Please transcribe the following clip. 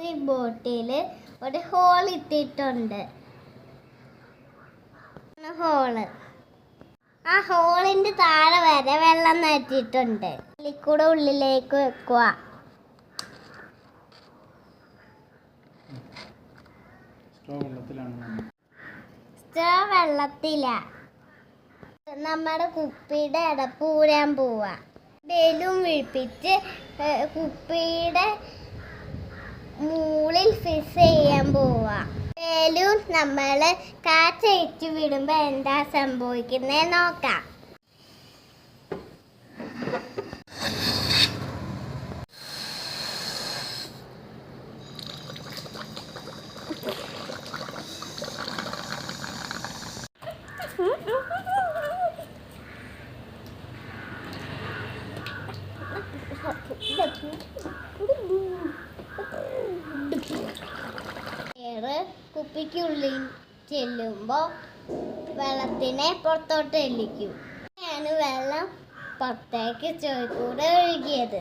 ഈ ബോട്ടിൽ ഒരു ഹോൾ ഇട്ടിട്ടുണ്ട്. ഹോള് ആ ഹോളിന്റെ താഴെ വരെ വെള്ളം നറ്റിട്ടുണ്ട്. ലിക്വിഡ് ഉള്ളിലേക്ക് വെക്കുക. സ്ട്രോ വെള്ളത്തില. നമ്മുടെ കുപ്പിയുടെ അടപ്പ് ഊരാൻ പോവാ. ബലൂൺ വീഴ്പ്പിച്ച് കുപ്പിയുടെ മൂളിൽ ഫിക്സ് ചെയ്യാൻ പോവാ. ബലൂൺ നമ്മൾ കാറ്റടിച്ചു വിടുമ്പോ എന്താ സംഭവിക്കുന്നത് നോക്കാം. കുപ്പിക്കുള്ളിൽ ചെല്ലുമ്പോൾ വെള്ളത്തിനെ പുറത്തോട്ട് എല്ലിക്കും. വെള്ളം പുറത്തേക്ക് ചോയ്ക്കൂടെ ഒഴുകിയത്.